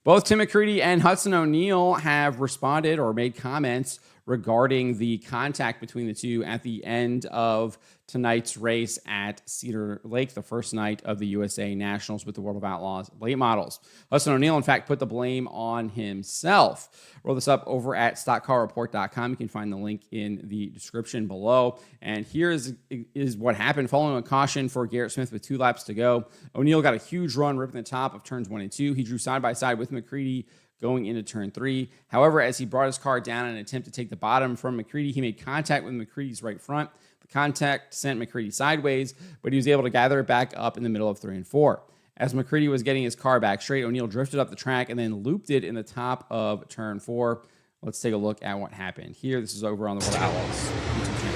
Both Tim McCreadie and Hudson O'Neal have responded or made comments regarding the contact between the two at the end of tonight's race at Cedar Lake, the first night of the USA Nationals with the World of Outlaws late models. Hudson O'Neal, in fact, put the blame on himself. Roll this up over at stockcarreport.com. You can find the link in the description below. And here is what happened following a caution for Garrett Smith with 2 laps to go. O'Neal got a huge run ripping the top of turns 1 and 2. He drew side by side with McCreadie going into turn 3. However, as he brought his car down in an attempt to take the bottom from McCreadie, he made contact with McCreadie's right front. The contact sent McCreadie sideways, but he was able to gather it back up in the middle of 3 and 4. As McCreadie was getting his car back straight, O'Neal drifted up the track and then looped it in the top of turn 4. Let's take a look at what happened here. This is over on the World of Outlaws YouTube channel.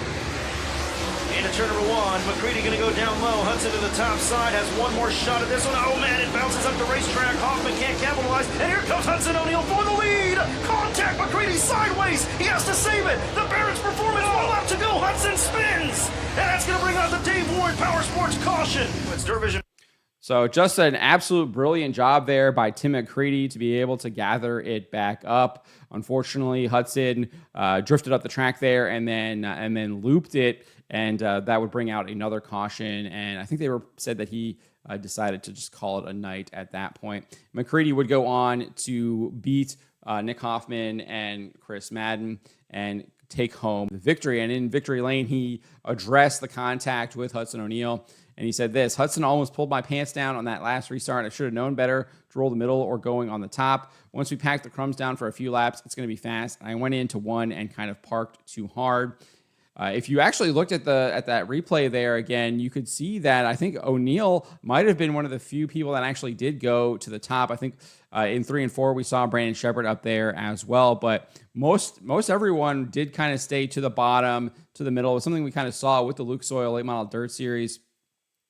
Into turn number 1, McCreadie going to go down low. Hudson to the top side, has one more shot at this one. Oh man, it bounces up the racetrack. Hoffman can't capitalize. And here comes Hudson O'Neal for the lead. Contact, McCreadie sideways. He has to save it. The Barrett's performance, 1 lap to go. Hudson spins. And that's going to bring out the Dave Warren Power Sports caution. It's Dervision. So just an absolute brilliant job there by Tim McCreadie to be able to gather it back up. Unfortunately, Hudson drifted up the track there and then looped it, and that would bring out another caution. And I think they said that he decided to just call it a night at that point. McCreadie would go on to beat Nick Hoffman and Chris Madden and take home the victory. And in victory lane, he addressed the contact with Hudson O'Neal. And he said this: Hudson almost pulled my pants down on that last restart. I should have known better to roll the middle or going on the top. Once we packed the crumbs down for a few laps, it's going to be fast. I went into 1 and kind of parked too hard. If you actually looked at that replay there again, you could see that I think O'Neal might have been one of the few people that actually did go to the top. I think in 3 and 4 we saw Brandon Shepard up there as well, but most everyone did kind of stay to the bottom, to the middle. It was something we kind of saw with the Lucas Oil Late Model Dirt Series.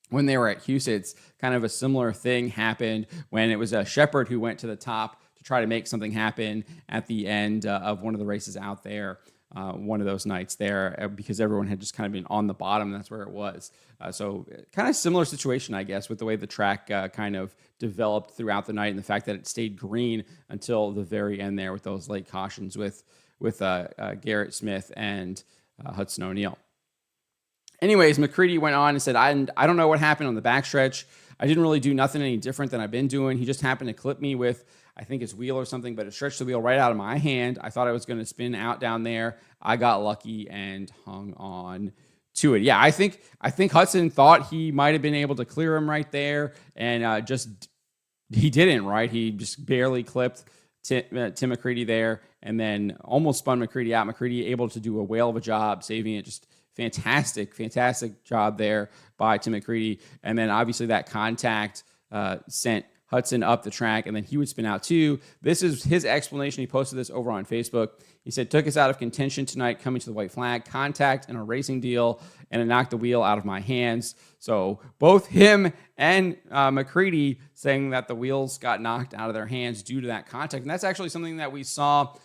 When they were at Huset's, kind of a similar thing happened when it was Shepard who went to the top to try to make something happen at the end of one of the races out there, one of those nights there, because everyone had just kind of been on the bottom. That's where it was. So kind of similar situation, I guess, with the way the track kind of developed throughout the night and the fact that it stayed green until the very end there with those late cautions with Garrett Smith and Hudson O'Neal. Anyways, McCreadie went on and said, I don't know what happened on the backstretch. I didn't really do nothing any different than I've been doing. He just happened to clip me with, I think his wheel or something, but it stretched the wheel right out of my hand. I thought I was going to spin out down there. I got lucky and hung on to it. Yeah, I think Hudson thought he might have been able to clear him right there, and he didn't, right? He just barely clipped Tim McCreadie there and then almost spun McCreadie out. McCreadie able to do a whale of a job saving it. Just fantastic job there by Tim McCreadie. And then obviously that contact sent Hudson up the track, and then he would spin out too. This is his explanation. He posted this over on Facebook. He said, took us out of contention tonight coming to the white flag, contact and a racing deal, and it knocked the wheel out of my hands. So both him and McCreadie saying that the wheels got knocked out of their hands due to that contact. And that's actually something that we saw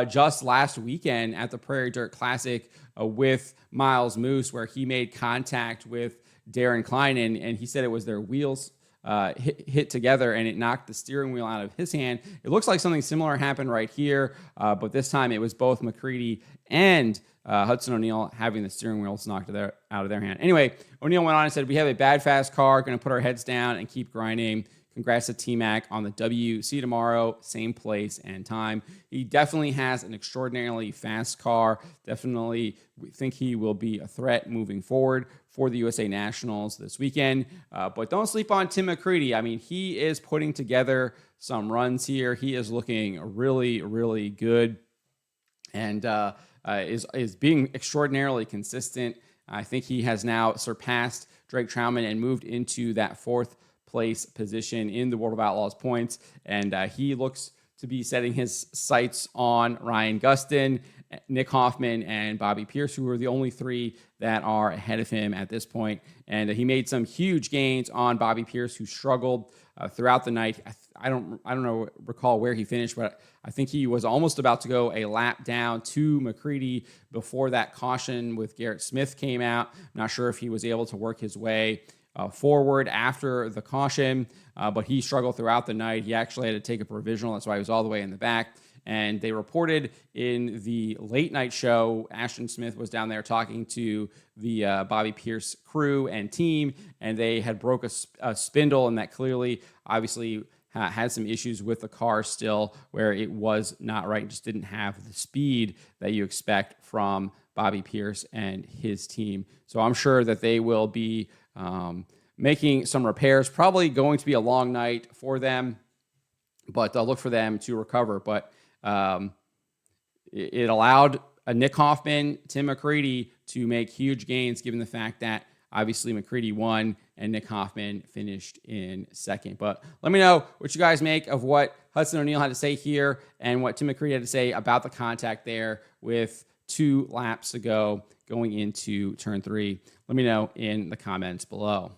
just last weekend at the Prairie Dirt Classic with Miles Moose, where he made contact with Darren Klein, and he said it was their wheels hit together and it knocked the steering wheel out of his hand. It looks like something similar happened right here, but this time it was both McCreadie and Hudson O'Neal having the steering wheels knocked out of their hand. Anyway, O'Neal went on and said, we have a bad, fast car, going to put our heads down and keep grinding. Congrats to T-Mac on the W. See you tomorrow, same place and time. He definitely has an extraordinarily fast car. Definitely think he will be a threat moving forward for the USA Nationals this weekend. But don't sleep on Tim McCreadie. I mean, he is putting together some runs here. He is looking really, really good and is being extraordinarily consistent. I think he has now surpassed Drake Trauman and moved into that fourth place position in the World of Outlaws points, and he looks to be setting his sights on Ryan Gustin, Nick Hoffman, and Bobby Pierce, who are the only three that are ahead of him at this point. And he made some huge gains on Bobby Pierce, who struggled throughout the night. I don't recall where he finished, but I think he was almost about to go a lap down to McCreadie before that caution with Garrett Smith came out. Not sure if he was able to work his way forward after the caution, but he struggled throughout the night. He actually had to take a provisional. That's why he was all the way in the back. And they reported in the late night show, Ashton Smith was down there talking to the Bobby Pierce crew and team, and they had broke a spindle, and that clearly, obviously, had some issues with the car still, where it was not right, just didn't have the speed that you expect from Bobby Pierce and his team. So I'm sure that they will be making some repairs. Probably going to be a long night for them, but they'll look for them to recover. But it allowed Nick Hoffman, Tim McCreadie to make huge gains, given the fact that obviously McCreadie won and Nick Hoffman finished in second. But let me know what you guys make of what Hudson O'Neal had to say here and what Tim McCreadie had to say about the contact there with 2 laps to go going into turn 3. Let me know in the comments below.